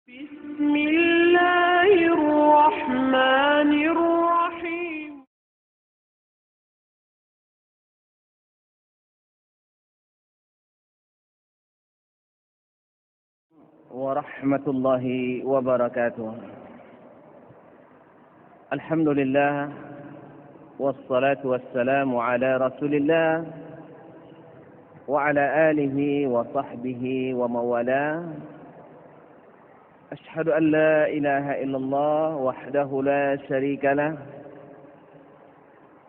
بسم الله الرحمن الرحيم ورحمة الله وبركاته. الحمد لله والصلاة والسلام على رسول الله وعلى آله وصحبه ومن والاه. أشهد أن لا إله إلا الله وحده لا شريك له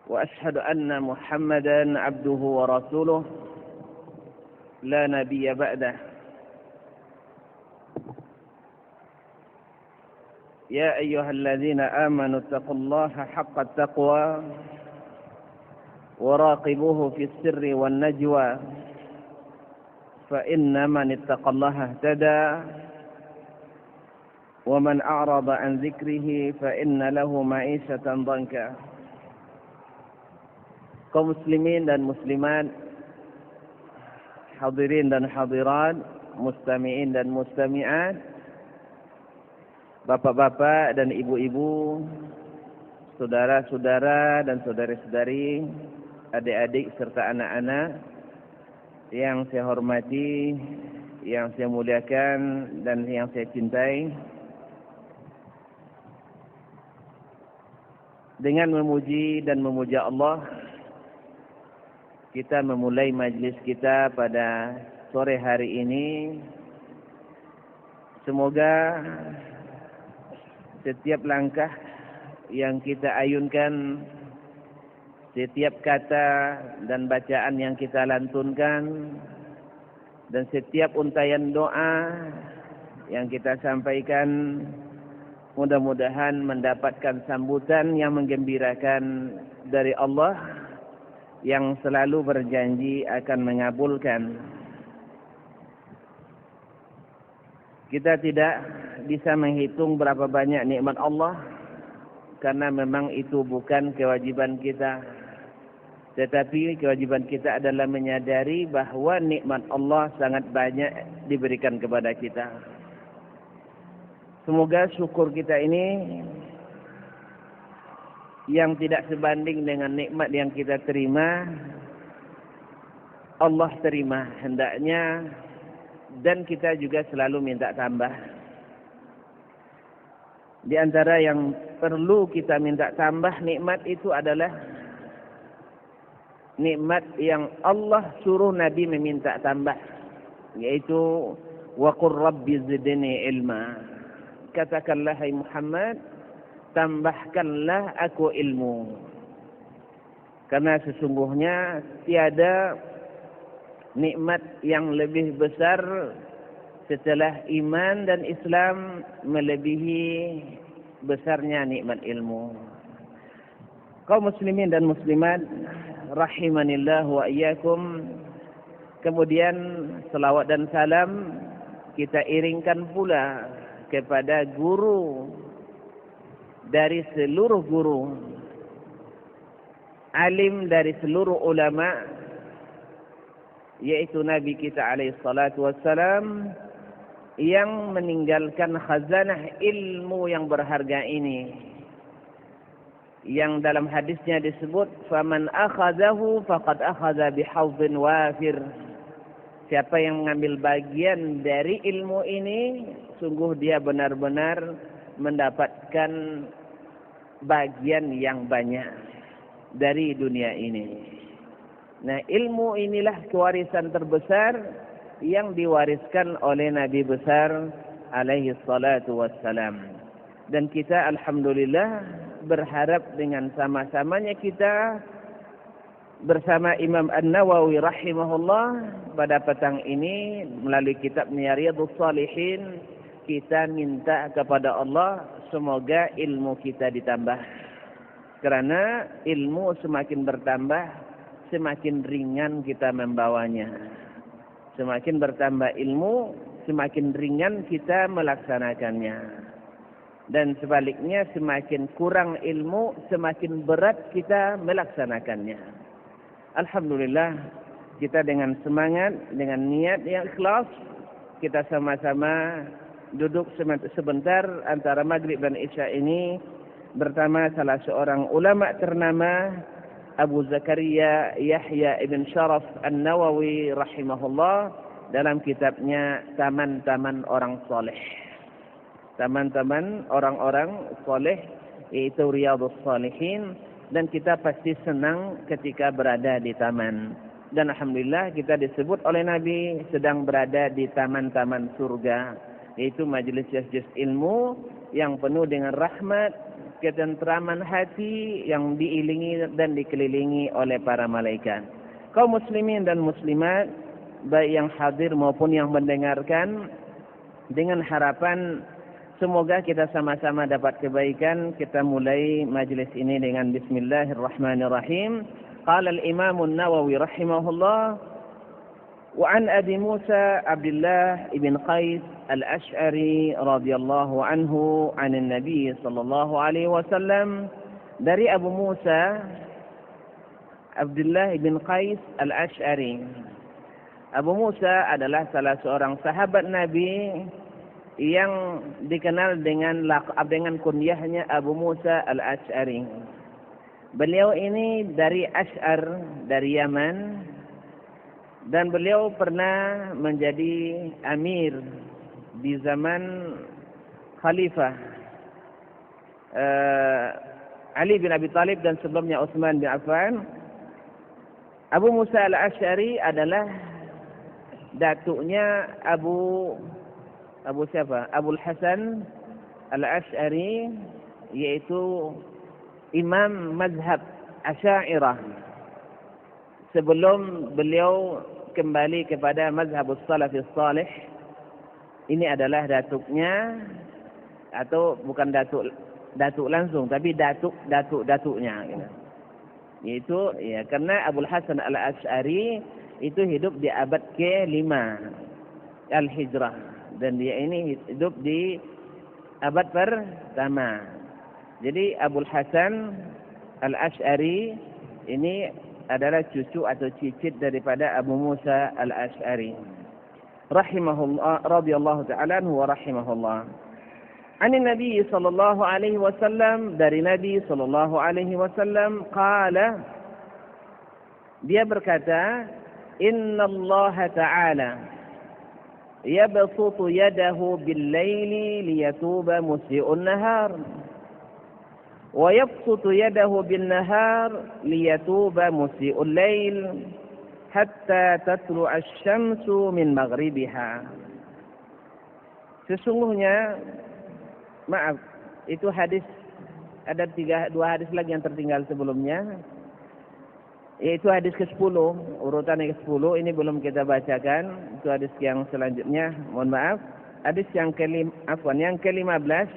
وأشهد أن محمدا عبده ورسوله لا نبي بعده. يا أيها الذين آمنوا اتقوا الله حق التقوى وراقبوه في السر والنجوى فإن من اتقى الله اهتدى ومن أعرض عن ذكره فإن له معيشة ضنكا. Kaum muslimin dan muslimat, hadirin dan hadirat, mustami'in dan mustami'at, bapak-bapak dan ibu-ibu, saudara-saudara dan saudari-saudari, adik-adik serta anak-anak yang saya hormati, yang saya muliakan dan yang saya cintai. Dengan memuji dan memuja Allah, kita memulai majlis kita pada sore hari ini. Semoga setiap langkah yang kita ayunkan, setiap kata dan bacaan yang kita lantunkan, dan setiap untayan doa yang kita sampaikan, mudah-mudahan mendapatkan sambutan yang menggembirakan dari Allah yang selalu berjanji akan mengabulkan. Kita tidak bisa menghitung berapa banyak nikmat Allah, karena memang itu bukan kewajiban kita. Tetapi kewajiban kita adalah menyadari bahawa nikmat Allah sangat banyak diberikan kepada kita. Semoga syukur kita ini yang tidak sebanding dengan nikmat yang kita terima, Allah terima hendaknya, dan kita juga selalu minta tambah. Di antara yang perlu kita minta tambah nikmat itu adalah nikmat yang Allah suruh Nabi meminta tambah, yaitu wa qur rabbi zidni ilma. Katakanlah hai Muhammad, tambahkanlah aku ilmu. Karena sesungguhnya tiada nikmat yang lebih besar setelah iman dan Islam melebihi besarnya nikmat ilmu. Kaum muslimin dan muslimat, rahimanillah wa iyyakum. Kemudian selawat dan salam kita iringkan pula kepada guru dari seluruh guru, alim dari seluruh ulama, yaitu Nabi kita alaihi salatu wassalam, yang meninggalkan khazanah ilmu yang berharga ini, yang dalam hadisnya disebut faman akhadhahu faqad akhadha bihawdhin wafir. Siapa yang mengambil bagian dari ilmu ini, sungguh dia benar-benar mendapatkan bagian yang banyak dari dunia ini. Nah, ilmu inilah kewarisan terbesar yang diwariskan oleh Nabi besar alaihi salatu wassalam. Dan kita alhamdulillah berharap dengan sama-samanya kita bersama Imam An-Nawawi rahimahullah pada petang ini melalui kitabnya Riyadhus Shalihin, kita minta kepada Allah semoga ilmu kita ditambah. Karena ilmu semakin bertambah, semakin ringan kita membawanya. Semakin bertambah ilmu, semakin ringan kita melaksanakannya. Dan sebaliknya, semakin kurang ilmu, semakin berat kita melaksanakannya. Alhamdulillah, kita dengan semangat, dengan niat yang ikhlas, kita sama-sama duduk sebentar antara maghrib dan isya ini bersama salah seorang ulama ternama, Abu Zakaria Yahya ibn Sharaf An-Nawawi rahimahullah, dalam kitabnya Taman-Taman Orang Soleh. Taman-taman orang-orang soleh, yaitu Riyadhus Shalihin, dan kita pasti senang ketika berada di taman. Dan alhamdulillah kita disebut oleh Nabi sedang berada di taman-taman surga, yaitu majelis-majelis ilmu yang penuh dengan rahmat, ketentraman hati yang diiringi dan dikelilingi oleh para malaikat. Kaum muslimin dan muslimat, baik yang hadir maupun yang mendengarkan, dengan harapan semoga kita sama-sama dapat kebaikan, kita mulai majlis ini dengan bismillahirrahmanirrahim. Qala al-Imam an-Nawawi rahimahullah, wa an Abi Musa Abdullah ibn Qais al-Ash'ari radhiyallahu anhu 'an an-nabi sallallahu alaihi wasallam, dari Abu Musa Abdullah ibn Qais al-Ash'ari. Abu Musa adalah salah seorang sahabat Nabi yang dikenal dengan laqab, dengan kunyahnya Abu Musa al-Ash'ari. Beliau ini dari Ash'ar, dari Yaman, dan beliau pernah menjadi amir di zaman Khalifah Ali bin Abi Thalib dan sebelumnya Utsman bin Affan. Abu Musa al-Ash'ari adalah datuknya Abu siapa? Abul Hasan al-Ash'ari, yaitu imam mazhab Asy'ariyah sebelum beliau kembali kepada mazhab salafus salih. Ini adalah datuknya, atau bukan datuk langsung, tapi datuknya gitu. Yaitu ya, karena Abul Hasan al-Ash'ari itu hidup di abad ke-5 Al-Hijrah, dan dia ini hidup di abad pertama. Jadi Abul Hasan al-Ash'ari ini adalah cucu atau cicit daripada Abu Musa al-Ash'ari rahimahullah, radhiyallahu ta'ala anhu wa rahimahullah. An Nabi sallallahu alaihi wasallam, dari Nabi sallallahu alaihi wasallam, qala, dia berkata, innallaha ta'ala yabsutu yadahu bil-laili liyatuba musii'un nahar wa yabsutu yadahu bin-nahar liyatuba musii'ul lail hatta tatlu'a asy-syamsu min maghribiha. Sesungguhnya, maaf, itu hadis, ada dua hadis lagi yang tertinggal sebelumnya, yaitu hadis ke-10, urutan ke-10 ini belum kita bacakan. Itu hadis yang selanjutnya, mohon maaf, hadis yang ke-15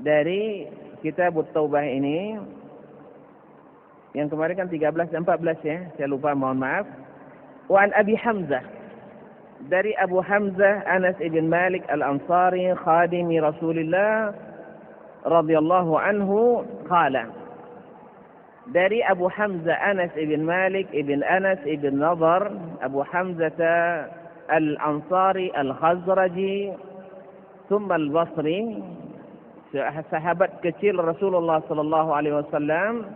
dari kitab Taubah ini. Yang kemarin kan 13 dan 14 ya, saya lupa, mohon maaf. Wa an Abi Hamzah, dari Abu Hamzah Anas ibn Malik al-Ansari khadimi Rasulullah radhiyallahu anhu, qala, dari Abu Hamzah Anas ibn Malik ibn Anas ibn Nadar, Abu Hamzah al-Ansari al-Khazraji thumma al-Basri, sahabat kecil Rasulullah sallallahu alaihi wasallam,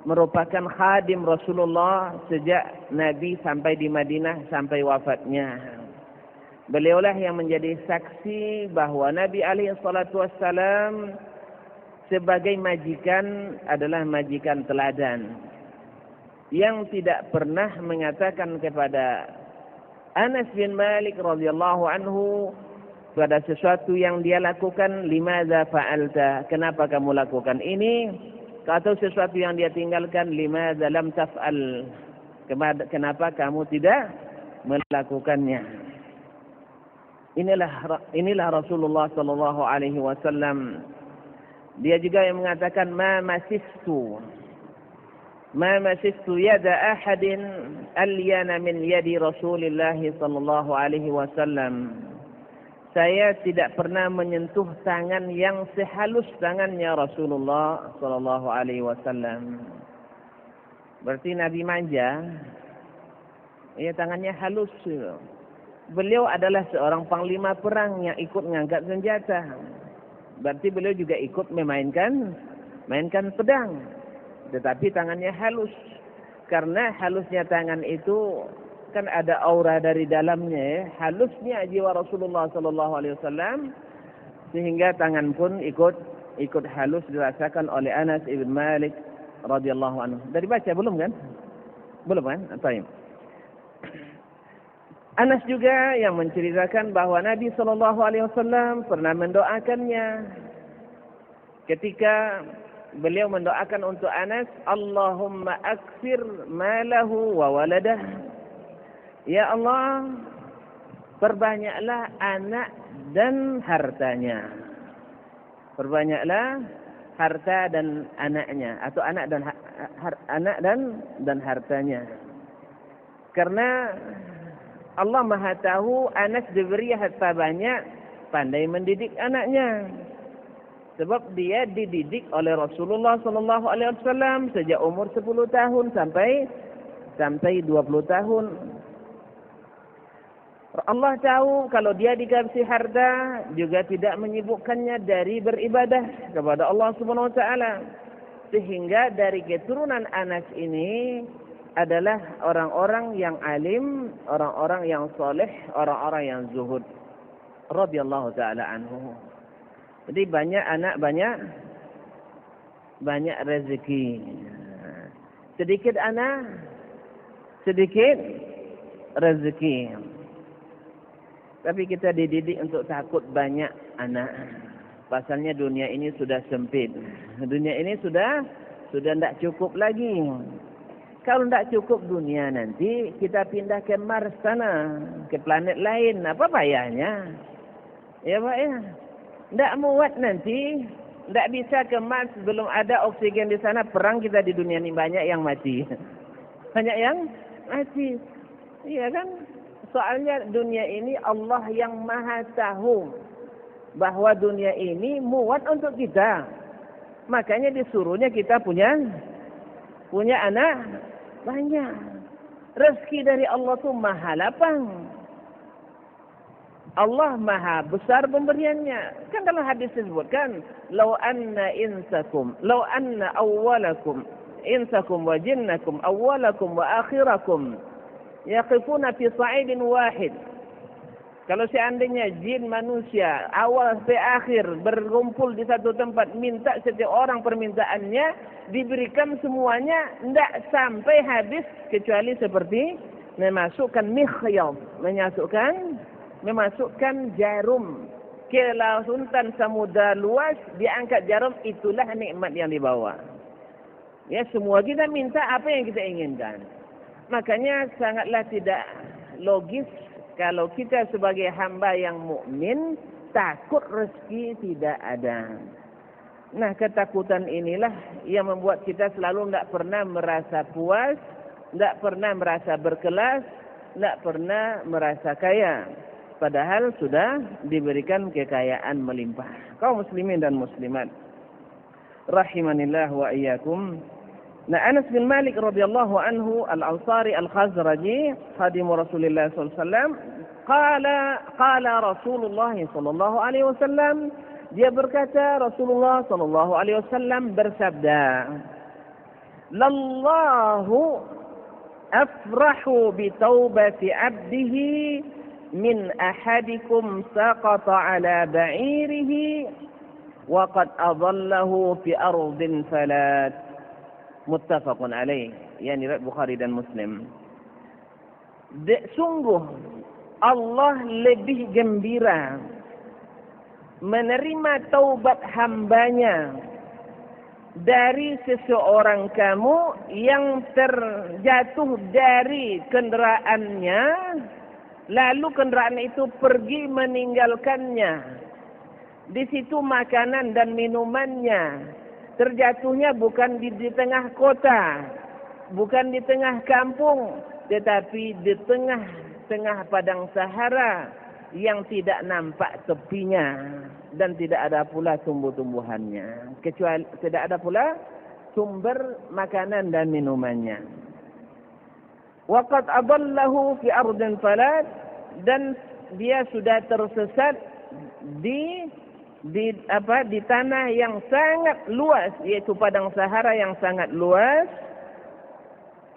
merupakan khadim Rasulullah sejak Nabi sampai di Madinah sampai wafatnya. Beliaulah yang menjadi saksi bahwa Nabi alaihi salatu wassalam sebagai majikan adalah majikan teladan, yang tidak pernah mengatakan kepada Anas bin Malik radhiyallahu anhu pada sesuatu yang dia lakukan, limadza fa'alta, kenapa kamu lakukan ini, atau sesuatu yang dia tinggalkan, limadza lam taf'al, kenapa kamu tidak melakukannya. Inilah Rasulullah sallallahu alaihi wasallam. Dia juga yang mengatakan, ma masistu yada ahadin alyana min yadi Rasulillah sallallahu alaihi wasallam. Saya tidak pernah menyentuh tangan yang sehalus tangannya Rasulullah sallallahu alaihi wasallam. Berarti Nabi manja. Ya, tangannya halus. beliau adalah seorang panglima perang yang ikut mengangkat senjata. Berarti beliau juga ikut mainkan pedang. Tetapi tangannya halus. Karena halusnya tangan itu kan ada aura dari dalamnya ya. Halusnya jiwa Rasulullah sallallahu alaihi wasallam sehingga tangan pun ikut halus dirasakan oleh Anas ibn Malik radhiyallahu anhu. Dari baca belum kan? Belum kan? Baik. Anas juga yang menceritakan bahwa Nabi sallallahu alaihi wasallam pernah mendoakannya ketika beliau mendoakan untuk Anas, Allahumma aksir malahu wa waladah. Ya Allah, perbanyaklah anak dan hartanya. Perbanyaklah harta dan anaknya, atau anak dan hartanya. Karena Allah Maha tahu Anas diberi harta banyak, pandai mendidik anaknya. Sebab dia dididik oleh Rasulullah sallallahu alaihi wasallam sejak umur 10 tahun sampai 20 tahun. Allah tahu kalau dia dikasih harta juga tidak menyibukkannya dari beribadah kepada Allah Subhanahu wa taala. Sehingga dari keturunan Anas ini adalah orang-orang yang alim, orang-orang yang soleh, orang-orang yang zuhud. Radhiyallahu taala anhu. Jadi banyak anak, banyak rezeki. Sedikit anak, sedikit rezeki. Tapi kita dididik untuk takut banyak anak. Pasalnya dunia ini sudah sempit. Dunia ini sudah tidak cukup lagi. Kalau tidak cukup dunia nanti, kita pindah ke Mars sana, ke planet lain. Apa payahnya? Ya Pak ya. Tidak muat nanti, tidak bisa ke Mars, belum ada oksigen di sana, perang kita di dunia ini banyak yang mati. Banyak yang mati. Iya kan? Soalnya dunia ini Allah yang Maha tahu bahwa dunia ini muat untuk kita. Makanya disuruhnya kita punya anak banyak. Rezeki dari Allah itu maha lapang. Allah maha besar pemberiannya. Kan dalam hadis disebutkan, "Lau anna awwalakum insakum wa jinnakum awwalakum wa akhirakum yaqifuna fi sa'idin wahid." Kalau seandainya jin manusia awal sampai akhir berkumpul di satu tempat, minta setiap orang permintaannya, diberikan semuanya, tidak sampai habis kecuali seperti memasukkan mikhyat, memasukkan jarum ke lautan samudra luas, diangkat jarum, itulah nikmat yang dibawa. Ya, semua kita minta apa yang kita inginkan. Makanya sangatlah tidak logis kalau kita sebagai hamba yang mukmin takut rezeki tidak ada. Nah, ketakutan inilah yang membuat kita selalu tidak pernah merasa puas, tidak pernah merasa berkelas, tidak pernah merasa kaya. Padahal sudah diberikan kekayaan melimpah. Kaum muslimin dan muslimat rahimanillah wa iyyakum. Nah, Anas bin Malik radhiyallahu anhu al-Ansari al-Khazraji, khadim Rasulullah sallallahu alaihi wasallam, qala Rasulullah sallallahu alaihi wasallam, dia berkata, Rasulullah sallallahu alaihi wasallam bersabda, "Lallahu afrahu bi taubati 'abdihi min ahadikum saqata 'ala ba'irihi wa qad adallahu fi ardin falat." Muttafaqun alaih, yani Bukhari dan Muslim. Sungguh Allah lebih gembira menerima taubat hambanya dari seseorang kamu yang terjatuh dari kenderaannya, lalu kenderaan itu pergi meninggalkannya. Di situ makanan dan minumannya terjatuhnya bukan di tengah kota, bukan di tengah kampung, tetapi di tengah padang Sahara yang tidak nampak tepinya dan tidak ada pula tumbuh-tumbuhannya, kecuali tidak ada pula sumber makanan dan minumannya. Waqad adallahu fi ardin falat, dan dia sudah tersesat di tanah yang sangat luas, yaitu padang Sahara yang sangat luas.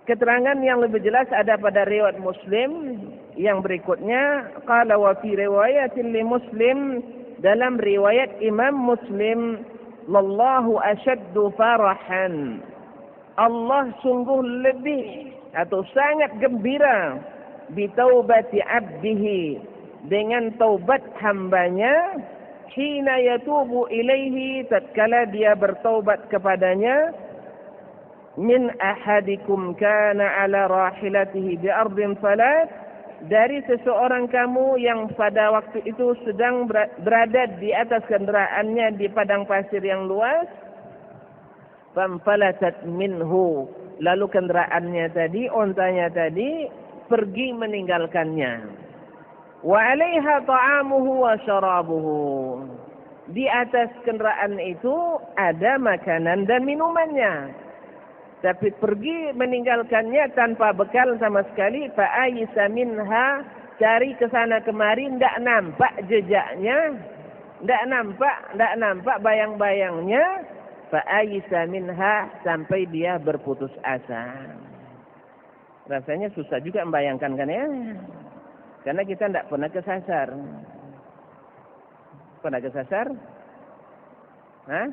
Keterangan yang lebih jelas ada pada riwayat Muslim yang berikutnya. Qala wa fi riwayatin li Muslim, dalam riwayat Imam Muslim, wallahu asyaddu farahan, Allah sungguh lebih atau sangat gembira bitaubati abdihi, dengan taubat hambanya, hina yatubu ilaihi, tatkala dia bertaubat kepadanya, min ahadikum kana ala rahilatihi bi ardin falat, dari seseorang kamu yang pada waktu itu sedang berada di atas kendaraannya di padang pasir yang luas, famfalatat minhu, lalu kendaraannya tadi, ontanya tadi pergi meninggalkannya. Wa 'alaiha ta'amuhu wa syarabuhu, di atas kendaraan itu ada makanan dan minumannya, tapi pergi meninggalkannya tanpa bekal sama sekali. Fa'ayisa minha, cari ke sana kemari, tidak nampak jejaknya, tidak nampak bayang-bayangnya. Fa'ayisa minha, sampai dia berputus asa. Rasanya susah juga membayangkan kan ya, karena kita tidak pernah kesasar. Pernah kesasar? Hah?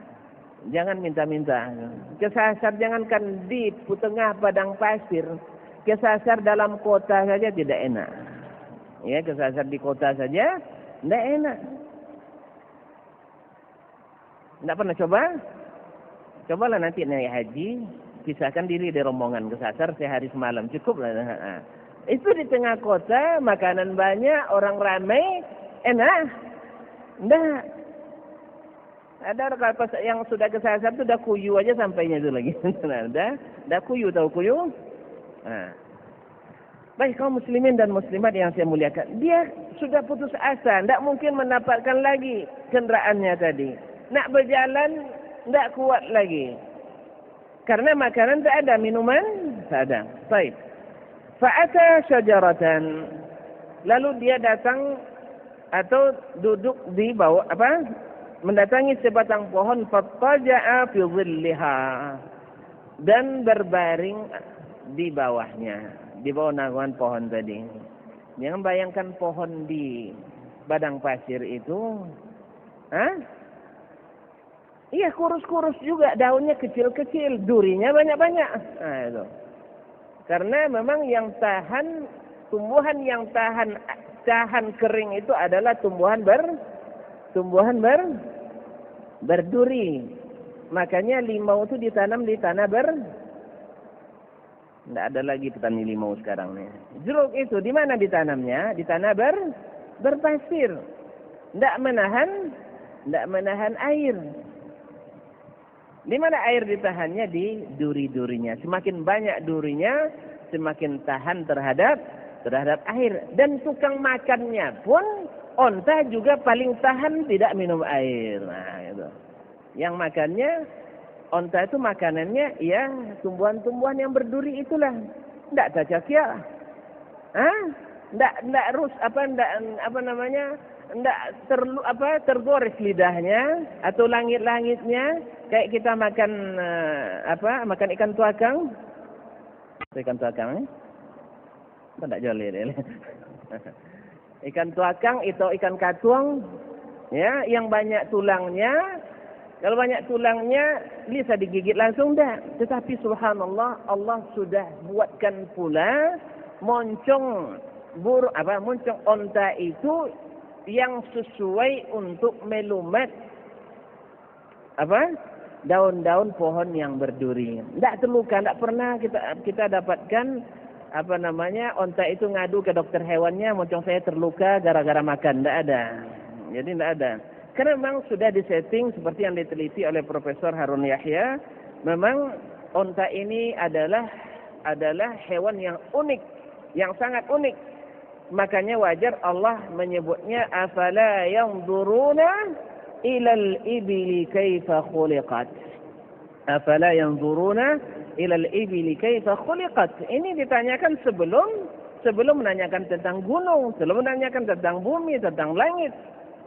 Jangan minta-minta. Kesasar jangankan di tengah padang pasir, kesasar dalam kota saja tidak enak. Ya, kesasar di kota saja tidak enak. Tidak pernah coba? Cobalah nanti naik haji, pisahkan diri dari rombongan kesasar sehari semalam, cukup lah. Itu di tengah kota, makanan banyak, orang ramai, enak? Tidak. Ada kalau yang sudah kesasar itu dah kuyu aja sampainya itu lagi. dah kuyu, tahu kuyu? Nah. Baik kaum muslimin dan muslimat yang saya muliakan, dia sudah putus asa, tidak mungkin mendapatkan lagi kendaraannya tadi. Nak berjalan tidak kuat lagi. Karena makanan tak ada, minuman tak ada. Baik. Fa'ata syajaratan, lalu dia datang atau duduk di bawah mendatangi sebatang pohon, fattaja'a fi dhilliha, dan berbaring di bawahnya, di bawah naungan pohon tadi. Jangan bayangkan pohon di padang pasir itu, iya kurus-kurus juga, daunnya kecil-kecil, durinya banyak-banyak. Nah, itu. Karena memang yang tahan, tumbuhan yang tahan kering itu adalah tumbuhan berduri. Makanya limau itu ditanam di tanah tidak ada lagi petani limau sekarang nih. Jeruk itu di mana ditanamnya? Di tanah berpasir. Tidak menahan air. Di mana air ditahannya? Di duri-durinya. Semakin banyak durinya, semakin tahan terhadap air. Dan tukang makannya pun, onta juga paling tahan tidak minum air. Nah, itu. Yang makannya, onta itu makanannya ya tumbuhan-tumbuhan yang berduri itulah. Tidak cacak ya. Tidak tergores lidahnya atau langit-langitnya kayak kita makan makan ikan tuakang. Ikan tuakang tidak jolly. Ikan tuakang itu ikan katuang ya, yang banyak tulangnya. Kalau banyak tulangnya bisa digigit langsung dah. Tetapi subhanallah, Allah sudah buatkan pula moncong onta itu yang sesuai untuk melumat daun-daun pohon yang berduri. Tidak terluka, tidak pernah kita dapatkan onta itu ngadu ke dokter hewannya, moncong saya terluka gara-gara makan. Tidak ada. Jadi tidak ada. Karena memang sudah disetting seperti yang diteliti oleh Profesor Harun Yahya. Memang onta ini adalah hewan yang unik, yang sangat unik. Makanya wajar Allah menyebutnya afala yanzuruna ilal ibili kaifa khuliqat. Afala yanzuruna ilal ibili kaifa khuliqat. Ini ditanyakan sebelum sebelum menanyakan tentang gunung, sebelum menanyakan tentang bumi, tentang langit.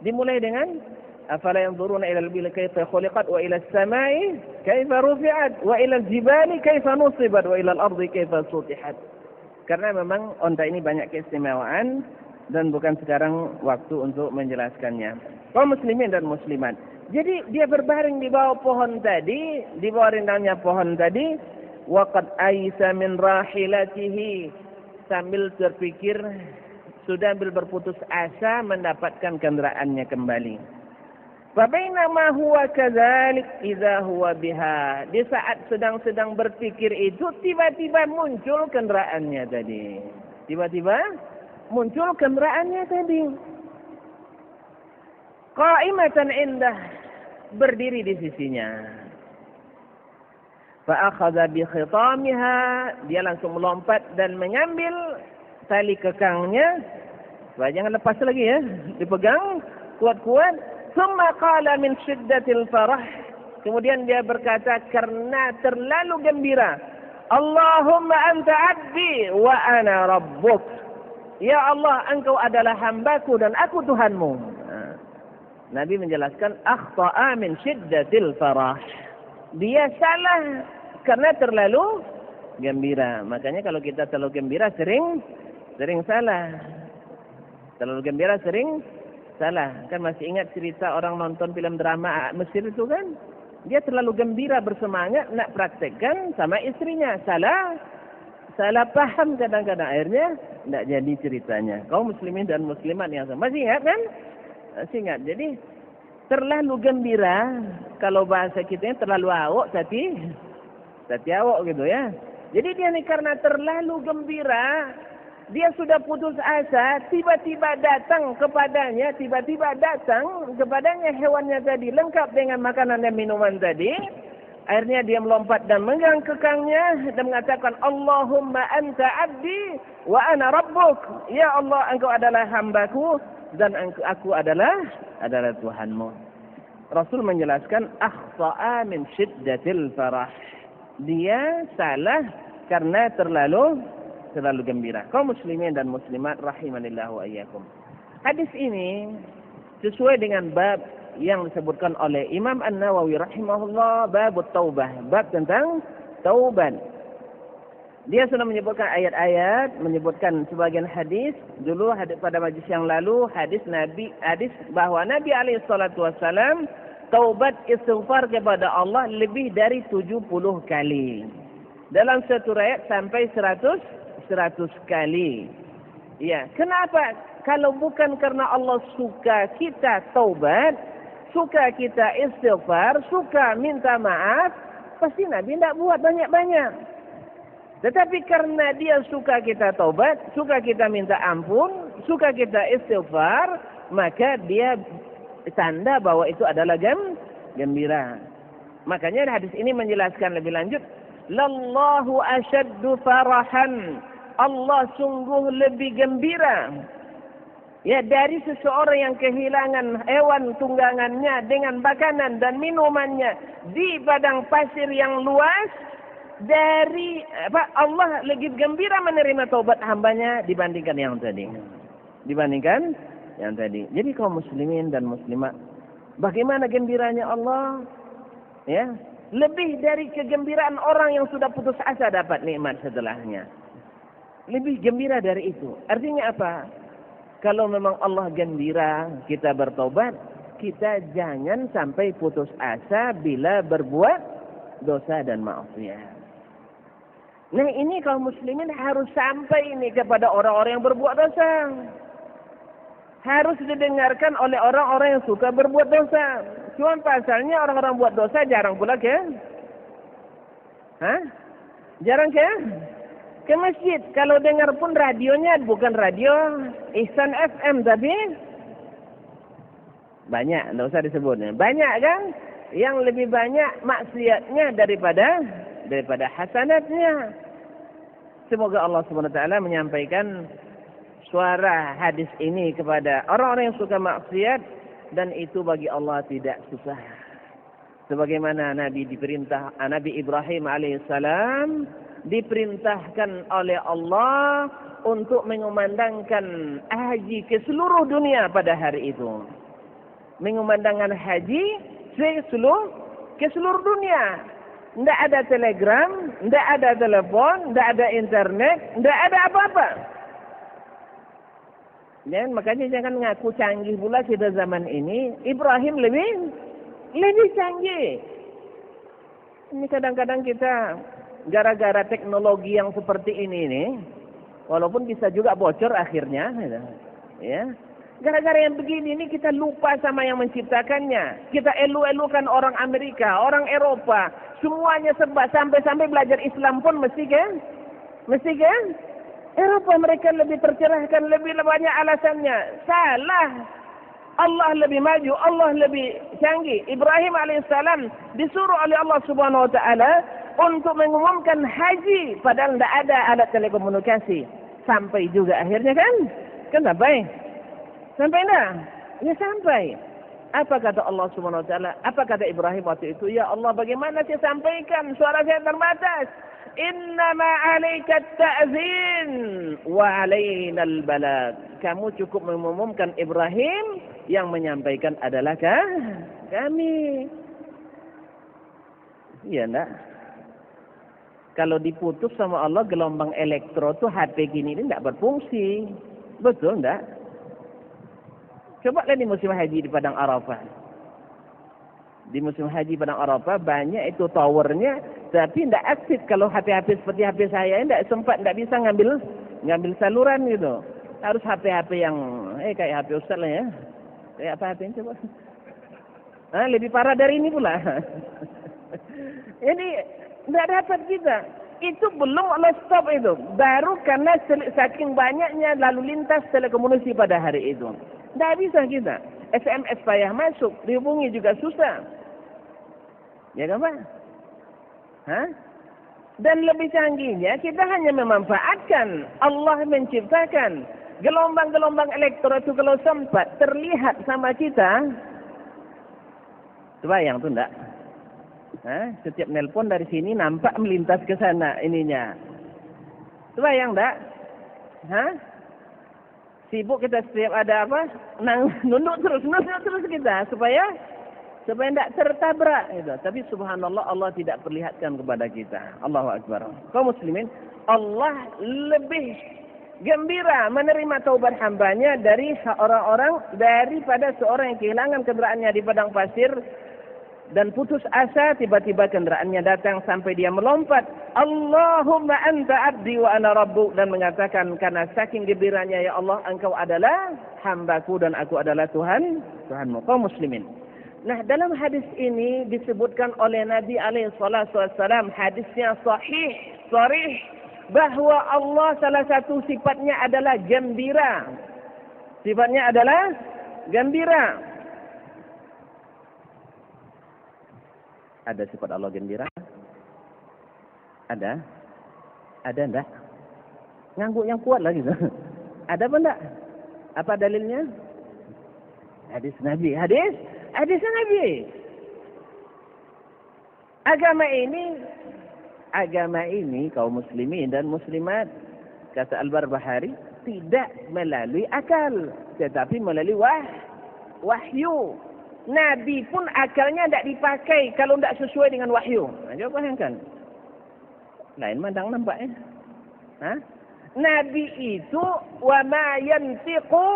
Dimulai dengan afala yanzuruna ila al-ibili kayfa khuliqat wa ila as-samai kayfa rufi'at wa ila al-jibali kayfa nusibat wa ila al-ardi kayfa sutihat. Karena memang onta ini banyak keistimewaan dan bukan sekarang waktu untuk menjelaskannya. Kaum muslimin dan muslimat. Jadi dia berbaring di bawah pohon tadi, di bawah rindangnya pohon tadi, waqad aisa min rahilatihi, sambil terpikir sudah berputus asa mendapatkan kendaraannya kembali. Fa bainama huwa kadzalik idza huwa biha. Di saat sedang berpikir itu tiba-tiba muncul kendaraannya tadi. Tiba-tiba muncul kendaraannya tadi. Qa'imatan indah, berdiri di sisinya. Fa akhadha bi khitamiha, dia langsung melompat dan mengambil tali kekangnya. Wah, jangan lepas lagi ya, dipegang kuat-kuat. Thumma qala min shiddatil farah, kemudian dia berkata karena terlalu gembira, Allahumma anta abdi wa ana rabbuk. Ya Allah, engkau adalah hambaku dan aku Tuhanmu. Nabi menjelaskan akhta'a min shiddatil farah. Dia salah karena terlalu gembira. Makanya kalau kita terlalu gembira sering salah. Terlalu gembira sering salah. Kan masih ingat cerita orang nonton film drama Mesir itu kan? Dia terlalu gembira bersemangat nak praktekkan sama istrinya. Salah paham kadang-kadang, akhirnya tidak jadi ceritanya. Kaum muslimin dan muslimat yang sama. Masih ingat kan? Masih ingat. Jadi terlalu gembira, kalau bahasa kita terlalu awak tapi awak gitu ya. Jadi dia ni karena terlalu gembira, dia sudah putus asa, tiba-tiba datang kepadanya hewannya tadi lengkap dengan makanan dan minuman tadi. Akhirnya dia melompat dan memegang kekangnya dan mengatakan Allahumma anta abdi wa ana rabbuk. Ya Allah, engkau adalah hambaku dan aku adalah Tuhanmu. Rasul menjelaskan akhta'a min shiddatil farah. Dia salah karena terlalu gembira. Kaum muslimin dan muslimat rahimanillah wa iyyakum. Hadis ini sesuai dengan bab yang disebutkan oleh Imam An-Nawawi rahimahullah, bab taubah, bab tentang taubat. Dia sudah menyebutkan ayat-ayat, menyebutkan sebagian hadis. Dulu pada majlis yang lalu hadis bahwa Nabi alaihi salatu wasallam taubat istighfar kepada Allah lebih dari 70 kali. Dalam satu riwayat sampai 100 kali. Ya, kenapa? Kalau bukan karena Allah suka kita taubat, suka kita istighfar, suka minta maaf, pasti Nabi tidak buat banyak-banyak. Tetapi karena dia suka kita taubat, suka kita minta ampun, suka kita istighfar, maka dia tanda bahwa itu adalah gembira. Makanya hadis ini menjelaskan lebih lanjut, lallahu asyaddu farahan. Allah sungguh lebih gembira ya dari seseorang yang kehilangan hewan tunggangannya dengan makanan dan minumannya di padang pasir yang luas, dari Allah lagi gembira menerima taubat hambanya dibandingkan yang tadi. Jadi kaum muslimin dan muslimat, bagaimana gembiranya Allah? Ya, lebih dari kegembiraan orang yang sudah putus asa dapat nikmat setelahnya. Lebih gembira dari itu. Artinya apa? Kalau memang Allah gembira kita bertobat, kita jangan sampai putus asa bila berbuat dosa dan maksiat. Nah, ini kaum muslimin harus sampai ini kepada orang-orang yang berbuat dosa. Harus didengarkan oleh orang-orang yang suka berbuat dosa. Cuma pasalnya orang-orang buat dosa jarang pula jarang ke masjid. Kalau dengar pun radionya bukan radio Ihsan FM, tapi banyak, tidak usah disebutnya. Banyak kan? Yang lebih banyak maksiatnya daripada hasanatnya. Semoga Allah SWT menyampaikan suara hadis ini kepada orang-orang yang suka maksiat, dan itu bagi Allah tidak susah. Sebagaimana Nabi Ibrahim alaihissalam diperintahkan oleh Allah untuk mengumandangkan haji ke seluruh dunia pada hari itu. Mengumandangkan haji ke seluruh dunia. Tidak ada telegram, tidak ada telepon, tidak ada internet, tidak ada apa-apa. Dan makanya jangan ngaku canggih pula kita zaman ini. Ibrahim lebih canggih. Ini kadang-kadang kita gara-gara teknologi yang seperti ini nih, walaupun bisa juga bocor akhirnya, ya. Gara-gara yang begini ini kita lupa sama yang menciptakannya. Kita elu-elukan orang Amerika, orang Eropa, semuanya serba sampai belajar Islam pun mesti kan? Eropa mereka lebih tercerahkan, lebih banyak alasannya. Salah. Allah lebih maju, Allah lebih canggih. Ibrahim alaihissalam disuruh oleh Allah Subhanahu wa taala untuk mengumumkan haji padahal tidak ada alat telekomunikasi. Sampai juga akhirnya kan? Kan sampai? Sampai enggak? Ya sampai. Apa kata Allah Subhanahu wa taala? Apa kata Ibrahim waktu itu? Ya Allah, bagaimana saya sampaikan? Suara saya terbatas. Innama 'alaika at-ta'zin wa 'alaina al-balagh. Kamu cukup mengumumkan Ibrahim, yang menyampaikan adalah kami. Iya enggak? Kalau diputus sama Allah gelombang elektro tuh HP gini ini enggak berfungsi. Betul enggak? Coba lihat di musim haji di Padang Arafah. Di musim haji Padang Arafah banyak itu towernya, tapi tidak aktif. Kalau HP-HP seperti HP saya tidak sempat, tidak bisa ngambil saluran gitu. Harus HP-HP yang kayak HP Ustaz lah ya. Kayak apa HP-nya coba? Lebih parah dari ini pula. Jadi tidak dapat kita. Itu belum Allah stop itu. Baru karena saking banyaknya lalu lintas telekomunikasi pada hari itu. Tidak bisa kita. SMS payah masuk, dihubungi juga susah. Ya kan Pak? Dan lebih canggihnya kita hanya memanfaatkan. Allah menciptakan gelombang-gelombang elektro itu kalau sempat terlihat sama kita. Terbayang tuh enggak? Setiap nelpon dari sini nampak melintas ke sana ininya. Terbayang enggak? Sibuk kita setiap ada apa? Nunduk terus kita supaya tidak tertabrak gitu. Tapi subhanallah Allah tidak perlihatkan kepada kita. Allahu akbar. Kaum muslimin, Allah lebih gembira menerima taubat hambanya daripada seorang yang kehilangan kendaraannya di padang pasir dan putus asa, tiba-tiba kendaraannya datang sampai dia melompat, Allahumma anta abdi wa ana rabbuk, dan mengatakan karena saking gembiranya, ya Allah, engkau adalah hambaku dan aku adalah Tuhanmu. Kaum muslimin. Nah, dalam hadis ini disebutkan oleh Nabi alaihi salatu wassalam, hadisnya sahih, bahwa Allah salah satu sifatnya adalah gembira. Sifatnya adalah gembira. Ada sifat Allah gembira? Ada? Ada enggak? Ngangguk yang kuat lagi. Ada apa enggak? Apa dalilnya? Hadis Nabi. Hadis Nabi. Agama ini kaum muslimin dan muslimat, kata Al-Barbahari, tidak melalui akal, tetapi melalui wahyu. Nabi pun akalnya tidak dipakai kalau tidak sesuai dengan wahyu. Coba bayangkan. Lain mandang nampaknya. Nabi itu wa ma yantiqu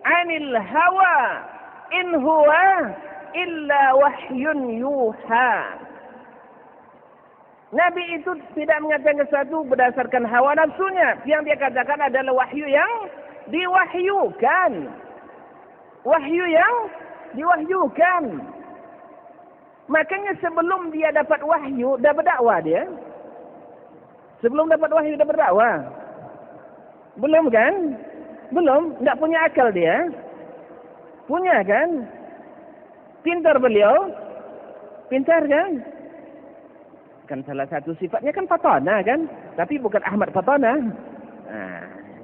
'anil hawa in huwa illa wahyun yuha. Nabi itu tidak mengatakan sesuatu berdasarkan hawa nafsunya. Yang dia katakan adalah wahyu yang diwahyukan. Wahyu yang diwahyukan. Makanya sebelum dia dapat wahyu, dah berdakwah dia. Sebelum dapat wahyu, dah berdakwah. Belum kan? Belum. Tak punya akal dia. Punya kan? Pintar beliau. Pintar kan? Kan salah satu sifatnya kan fatana kan? Tapi bukan Ahmad Fatana.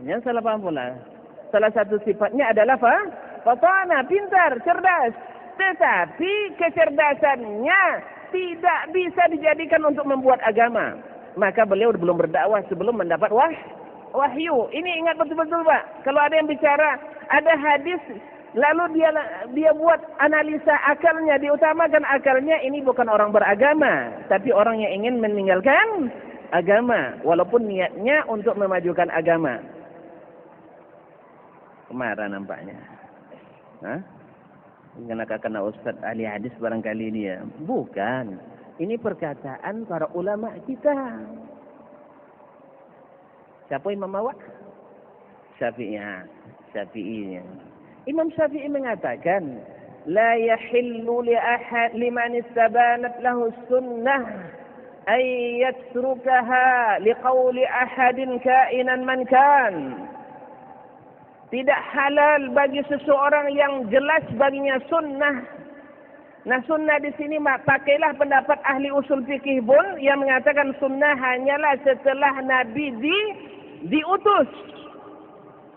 Yang salah paham pula. Salah satu sifatnya adalah fatana, pintar, cerdas. Tetapi kecerdasannya tidak bisa dijadikan untuk membuat agama. Maka beliau belum berdakwah sebelum mendapat wahyu. Ini ingat betul-betul Pak. Kalau ada yang bicara, ada hadis, lalu dia buat analisa akalnya, diutamakan akalnya, ini bukan orang beragama, tapi orang yang ingin meninggalkan agama, walaupun niatnya untuk memajukan agama. Marah nampaknya. Hah? Kena Ustaz ahli hadis barangkali ini ya. Bukan. Ini perkataan para ulama kita. Siapa Imam Awak? Syafi'i. Syafi'i. Imam Syafi'i mengatakan, la yahillu li ahad liman istabanat lahu sunnah ay yatrukaha liqauli ahadin kainan man kan. Tidak halal bagi seseorang yang jelas baginya sunnah. Nah, sunnah di sini pakailah pendapat ahli usul fikih pun yang mengatakan sunnah hanyalah setelah Nabi diutus.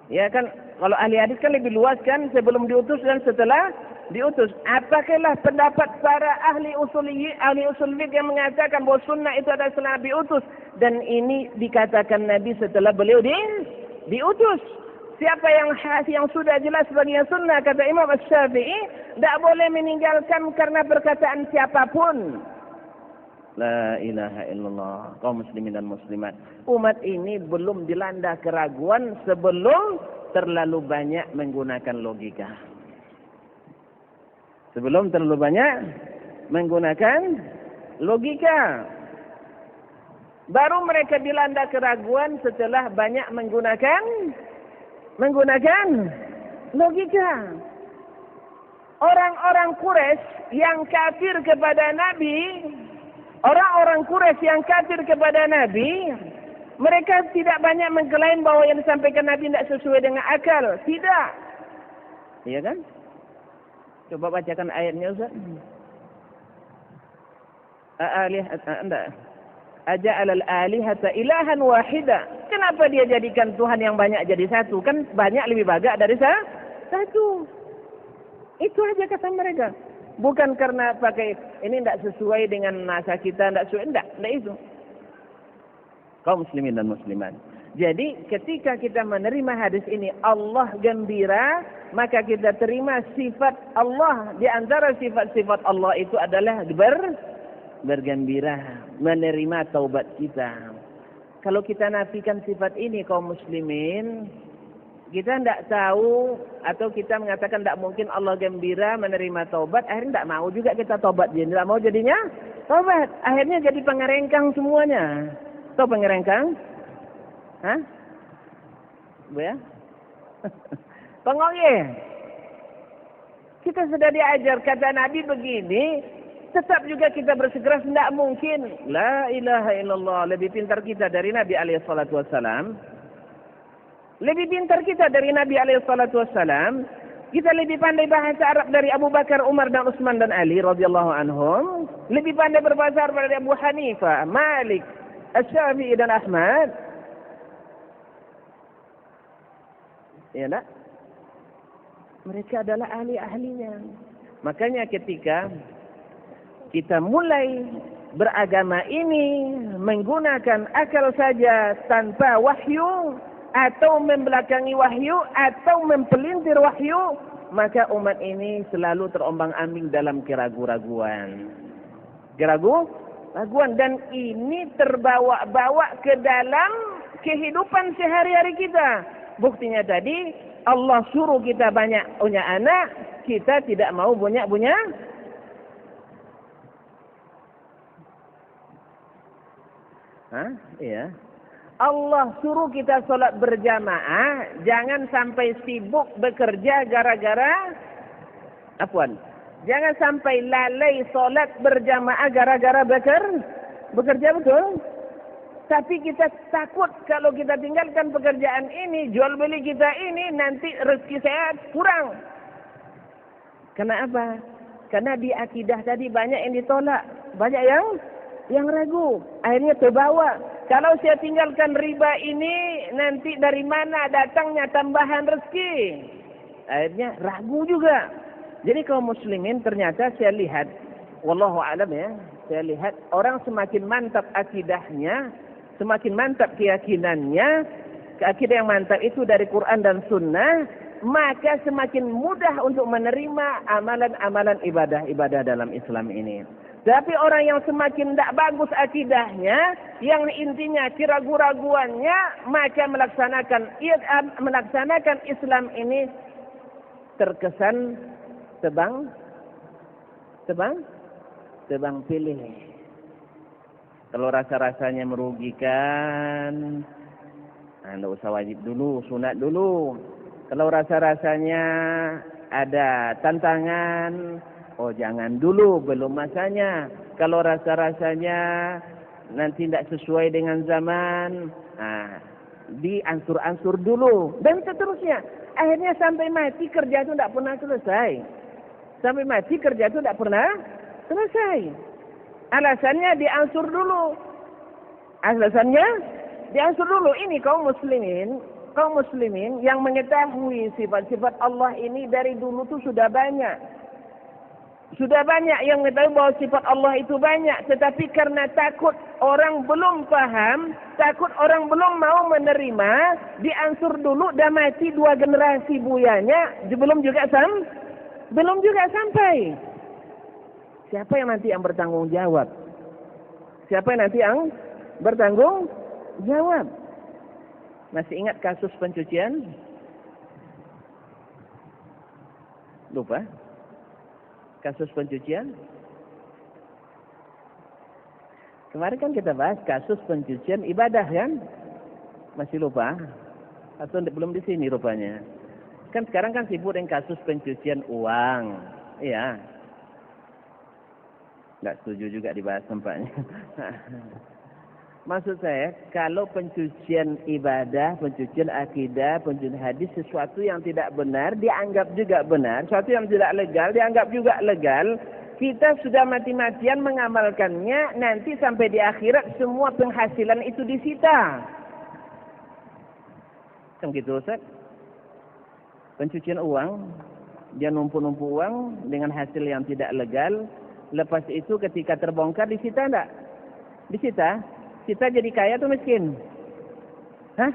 Ya kan, kalau ahli hadis kan lebih luas kan, sebelum diutus dan setelah diutus. Apakahlah pendapat para ahli usul fikih yang mengatakan bahawa sunnah itu adalah setelah Nabi utus, dan ini dikatakan Nabi setelah beliau diutus. Siapa yang sudah jelas baginya sunnah, kata Imam Syafi'i, tidak boleh meninggalkan karena perkataan siapapun. La ilaha illallah. Kaum muslimin dan muslimat, umat ini belum dilanda keraguan sebelum terlalu banyak menggunakan logika. Sebelum terlalu banyak menggunakan logika. Baru mereka dilanda keraguan setelah banyak menggunakan logika. Orang-orang Quraisy yang kafir kepada Nabi, mereka tidak banyak mengklaim bahwa yang disampaikan Nabi tidak sesuai dengan akal. Tidak. Iya kan? Coba bacakan ayatnya Ustaz. Aja'al al-alihata ilahan wahida. Kenapa dia jadikan Tuhan yang banyak jadi satu? Kan banyak lebih bagus dari satu. Itu aja kata mereka. Bukan karena pakai ini tidak sesuai dengan nasa kita, tidak itu. Kaum muslimin dan muslimat. Jadi ketika kita menerima hadis ini, Allah gembira, maka kita terima sifat Allah. Di antara sifat-sifat Allah itu adalah bergembira, menerima taubat kita. Kalau kita nafikan sifat ini kaum muslimin, kita tidak tahu, atau kita mengatakan tidak mungkin Allah gembira menerima taubat, akhirnya tidak mau juga kita taubat. Dia tidak mau jadinya taubat, akhirnya jadi pengerengkang semuanya. Tahu pengerengkang? Hah? Bu ya? Pengoye. Kita sudah diajar, kata Nabi begini, tetap juga kita bersikeras, tidak mungkin. La ilaha illallah. Lebih pintar kita dari Nabi SAW. Lebih pintar kita dari Nabi SAW. Kita lebih pandai bahasa Arab dari Abu Bakar, Umar, dan Utsman dan Ali radhiyallahu anhum. Lebih pandai berbahasa Arab dari Abu Hanifah, Malik, Asy-Syafi'i dan Ahmad. Ya tak? Mereka adalah ahli-ahlinya. Makanya ketika kita mulai beragama ini menggunakan akal saja tanpa wahyu, atau membelakangi wahyu, atau mempelintir wahyu, maka umat ini selalu terombang-ambing dalam keraguan-raguan. Dan ini terbawa-bawa ke dalam kehidupan sehari-hari kita. Buktinya tadi, Allah suruh kita banyak punya anak, kita tidak mau punya. Iya. Allah suruh kita solat berjamaah, jangan sampai sibuk bekerja jangan sampai lalai solat berjamaah gara-gara bekerja, betul? Tapi kita takut kalau kita tinggalkan pekerjaan ini, jual beli kita ini, nanti rezeki saya kurang. Kenapa? Karena di akidah tadi banyak yang ditolak, banyak yang ragu. Akhirnya terbawa. Kalau saya tinggalkan riba ini, nanti dari mana datangnya tambahan rezeki? Akhirnya ragu juga. Jadi kaum muslimin ternyata saya lihat, wallahu a'lam ya, saya lihat orang semakin mantap akidahnya, semakin mantap keyakinannya, akidah yang mantap itu dari Quran dan Sunnah, maka semakin mudah untuk menerima amalan-amalan ibadah dalam Islam ini. Tapi orang yang semakin tidak bagus akidahnya, yang intinya keraguan-raguannya, maka melaksanakan Islam ini terkesan tebang pilih. Kalau rasa-rasanya merugikan, tidak usah wajib dulu, sunat dulu. Kalau rasa-rasanya ada tantangan, oh jangan dulu, belum masanya. Kalau rasa-rasanya nanti tidak sesuai dengan zaman, diansur-ansur dulu. Dan seterusnya. Akhirnya sampai mati kerja itu tidak pernah selesai. Sampai mati kerja itu tidak pernah selesai. Alasannya diansur dulu. Ini kaum muslimin yang mengetahui sifat-sifat Allah ini dari dulu tuh sudah banyak. Sudah banyak yang mengetahui bahwa sifat Allah itu banyak. Tetapi karena takut orang belum paham, takut orang belum mau menerima, diansur dulu, dah mati 2 generasi buyanya, belum juga sampai. Siapa yang nanti yang bertanggung jawab? Masih ingat kasus pencucian? Lupa? Kasus pencucian? Kemarin kan kita bahas kasus pencucian ibadah kan? Masih lupa? Atau belum di sini rupanya? Kan sekarang kan sibuk dengan kasus pencucian uang. Iya. Nggak setuju juga dibahas nampaknya. Maksud saya, kalau pencucian ibadah, pencucian akidah, pencucian hadis, sesuatu yang tidak benar, dianggap juga benar. Sesuatu yang tidak legal, dianggap juga legal. Kita sudah mati-matian mengamalkannya, nanti sampai di akhirat semua penghasilan itu disita. Kan gitu Ustaz? Pencucian uang, dia numpuk-numpuk uang dengan hasil yang tidak legal. Lepas itu ketika terbongkar, disita enggak? Disita? Kita jadi kaya atau miskin? Hah?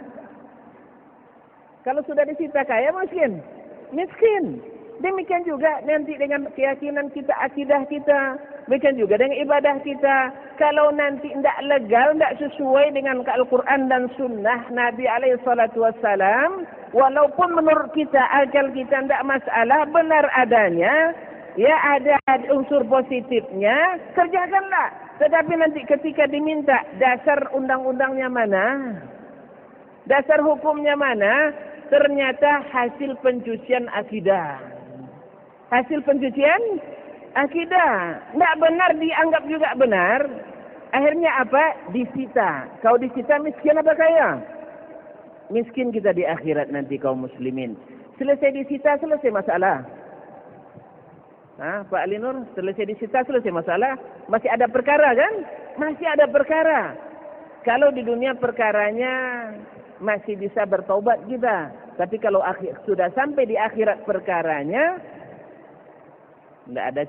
Kalau sudah disita kaya, miskin? Miskin. Demikian juga nanti dengan keyakinan kita, akidah kita. Demikian juga dengan ibadah kita. Kalau nanti tidak legal, tidak sesuai dengan Al-Quran dan Sunnah Nabi SAW, walaupun menurut kita, akal kita tidak masalah, benar adanya, ya ada unsur positifnya, kerjakanlah. Tetapi nanti ketika diminta dasar undang-undangnya mana, dasar hukumnya mana, ternyata hasil pencucian akidah. Hasil pencucian akidah. Tidak benar, dianggap juga benar. Akhirnya apa? Disita. Kau disita miskin apa kaya? Miskin kita di akhirat nanti kaum muslimin. Selesai disita, selesai masalah. Pak Ali Nur, selesai disita, selesai masalah. Masih ada perkara kan? Masih ada perkara. Kalau di dunia perkaranya masih bisa bertaubat kita. Tapi kalau sudah sampai di akhirat perkaranya, tidak ada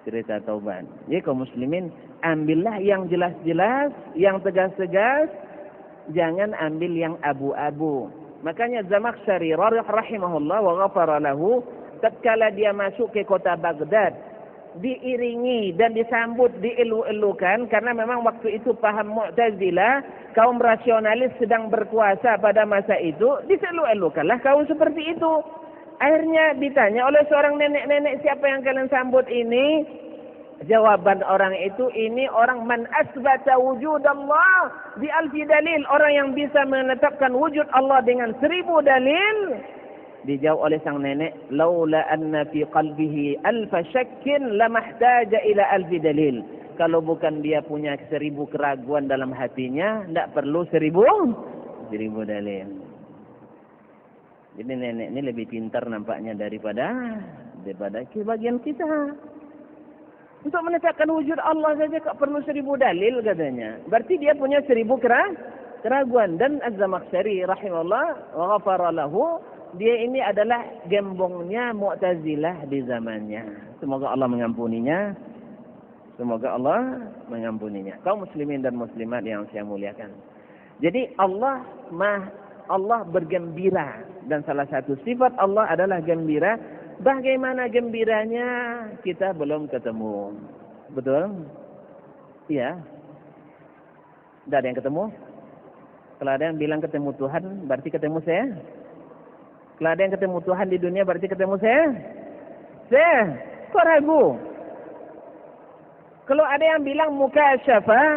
cerita taubat. Jadi kaum muslimin, ambillah yang jelas-jelas, yang tegas-tegas. Jangan ambil yang abu-abu. Makanya Zamakhsyari rahimahullah wa ghafara lahu, tatkala dia masuk ke kota Baghdad, diiringi dan disambut, dielu-elukan, karena memang waktu itu paham Mu'tazilah, kaum rasionalis sedang berkuasa pada masa itu, diselu-elukanlah kaum seperti itu. Akhirnya ditanya oleh seorang nenek-nenek, siapa yang kalian sambut ini? Jawaban orang itu, ini orang man asbata wujud Allah bi alfi dalil, orang yang bisa menetapkan wujud Allah dengan 1000 dalil. Dijawab oleh sang nenek, laula anna fi qalbihi alfa syakkin lamahtaja ila alfi dalil. Kalau bukan dia punya 1000 keraguan dalam hatinya, tidak perlu 1000 dalil. Jadi nenek ini lebih pintar nampaknya daripada bagian kita. Untuk menetapkan wujud Allah saja kok perlu 1000 dalil katanya. Berarti dia punya 1000 keraguan. Dan Az-Zamakhsyari rahimahullah wa ghafara lahu, dia ini adalah gembongnya Mu'tazilah di zamannya. Semoga Allah mengampuninya. Semoga Allah mengampuninya. Kaum muslimin dan muslimat yang saya muliakan. Jadi Allah bergembira, dan salah satu sifat Allah adalah gembira. Bagaimana gembiranya kita belum ketemu. Betul? Iya. Tidak ada yang ketemu? Kalau ada yang bilang ketemu Tuhan, berarti ketemu saya? Kalau ada yang ketemu Tuhan di dunia, berarti ketemu saya? Saya? Kok ragu? Kalau ada yang bilang mukasyafah,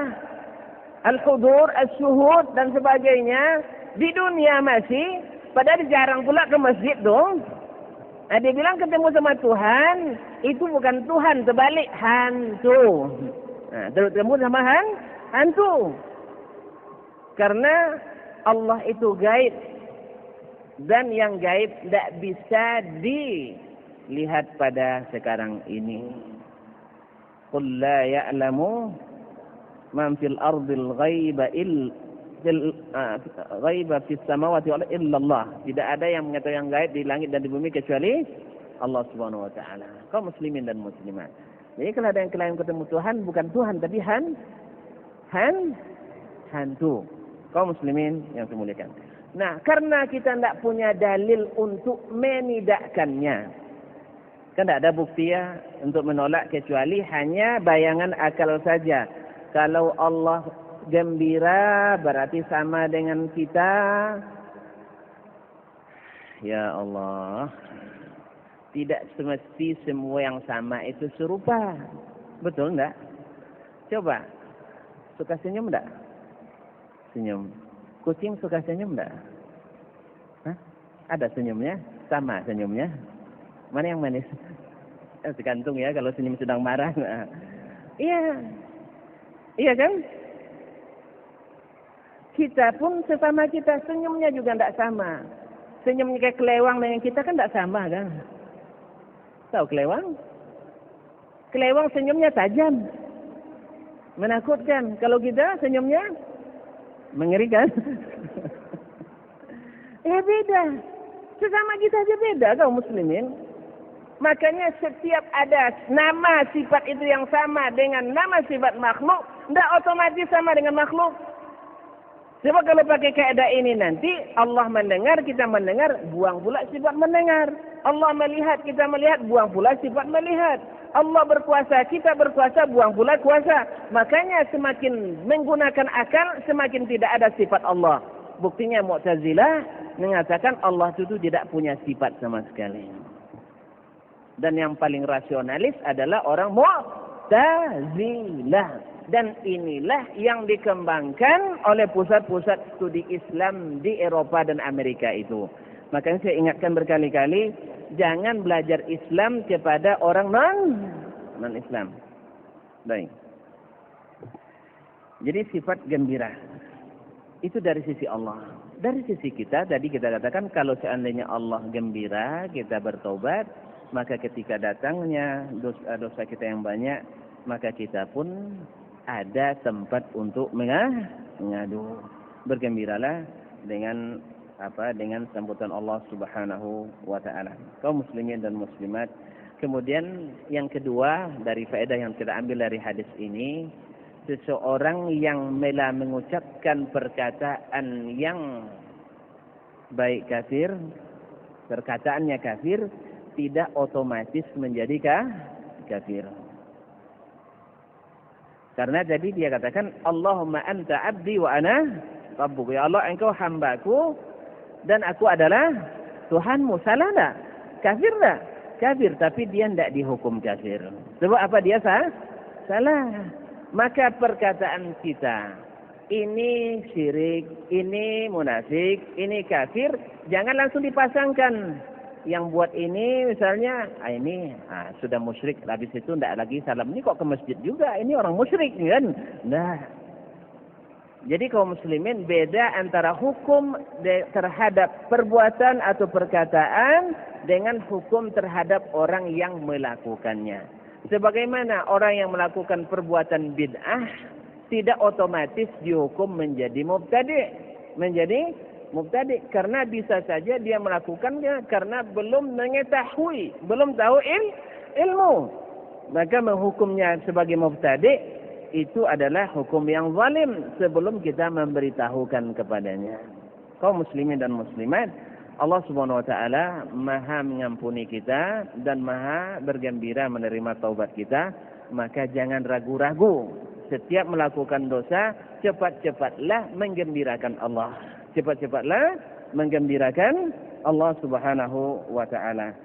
al-hudur, as-suhud, dan sebagainya, di dunia masih, padahal jarang pula ke masjid dong. Dia bilang ketemu sama Tuhan, itu bukan Tuhan, terbalik, hantu. Ketemu sama hantu. Karena Allah itu gaib. Dan yang gaib tidak bisa dilihat pada sekarang ini. Qul la ya'lamu man fil ardil ghaiba ghaiba fis samawati wal illallah. Tidak ada yang mengetahui yang gaib di langit dan di bumi kecuali Allah Subhanahu wa taala. Kaum muslimin dan muslimat. Jadi kalau ada yang klaim ketemu Tuhan, bukan Tuhan tapi hantu. Kaum muslimin yang saya muliakan. Nah, karena kita tidak punya dalil untuk menidakkannya. Kan tidak ada bukti ya untuk menolak kecuali hanya bayangan akal saja. Kalau Allah gembira berarti sama dengan kita. Ya Allah. Tidak semesti semua yang sama itu serupa. Betul enggak? Coba. Suka senyum enggak? Senyum. Kucing suka senyum enggak? Hah? Ada senyumnya? Sama senyumnya? Mana yang manis? Tergantung ya kalau senyum sedang marah. Iya. Iya kan? Kita pun sesama kita senyumnya juga tidak sama. Senyumnya kayak kelewang dengan kita kan tidak sama kan? Tahu kelewang? Kelewang senyumnya tajam. Menakutkan. Kalau kita senyumnya mengerikan. Beda. Sesama kita aja beda kaum muslimin. Makanya setiap ada nama sifat itu yang sama dengan nama sifat makhluk, tidak otomatis sama dengan makhluk. Sebab kalau pakai kaidah ini nanti Allah mendengar, kita mendengar, buang pula sifat mendengar. Allah melihat, kita melihat, buang pula sifat melihat. Allah berkuasa, kita berkuasa, buang pula kuasa. Makanya semakin menggunakan akal, semakin tidak ada sifat Allah. Buktinya Mu'tazilah mengatakan Allah itu tidak punya sifat sama sekali. Dan yang paling rasionalis adalah orang Mu'tazilah. Dan inilah yang dikembangkan oleh pusat-pusat studi Islam di Eropa dan Amerika itu. Makanya saya ingatkan berkali-kali, jangan belajar Islam kepada orang non-Islam. Baik. Jadi sifat gembira. Itu dari sisi Allah. Dari sisi kita, tadi kita katakan kalau seandainya Allah gembira, kita bertobat, maka ketika datangnya dosa-dosa kita yang banyak, maka kita pun ada tempat untuk mengadu. Bergembiralah dengan dengan sambutan Allah Subhanahu wa taala. Kaum muslimin dan muslimat. Kemudian yang kedua dari faedah yang kita ambil dari hadis ini, seseorang yang mengucapkan perkataan yang baik kafir, perkataannya kafir, tidak otomatis menjadi kafir. Karena jadi dia katakan, Allahumma anta abdi wa ana rabbuka. Ya Allah, engkau hambaku dan aku adalah Tuhanmu. Salah tak? Kafir tak? Kafir, tapi dia tidak dihukum kafir. Sebab apa dia salah? Maka perkataan kita, ini syirik, ini munafik, ini kafir, jangan langsung dipasangkan. Yang buat ini misalnya, ini sudah musyrik, habis itu tidak lagi salam. Ini kok ke masjid juga, ini orang musyrik kan? Nah, jadi kaum muslimin beda antara hukum terhadap perbuatan atau perkataan dengan hukum terhadap orang yang melakukannya. Sebagaimana orang yang melakukan perbuatan bid'ah tidak otomatis dihukum menjadi mubtadi' karena bisa saja dia melakukannya karena belum mengetahui, belum tahu ilmu. Maka menghukumnya sebagai mubtadi' itu adalah hukum yang zalim sebelum kita memberitahukan kepadanya. Kaum muslimin dan muslimat, Allah Subhanahu wa taala Maha mengampuni kita dan Maha bergembira menerima taubat kita, maka jangan ragu-ragu. Setiap melakukan dosa, cepat-cepatlah menggembirakan Allah. Cepat-cepatlah menggembirakan Allah Subhanahu wa taala.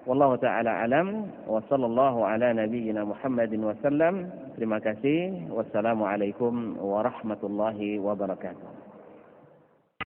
Wallahu taala alam wa sallallahu ala nabiyyina Muhammadin wa sallam. Terima kasih. Wassalamualaikum warahmatullahi wabarakatuh.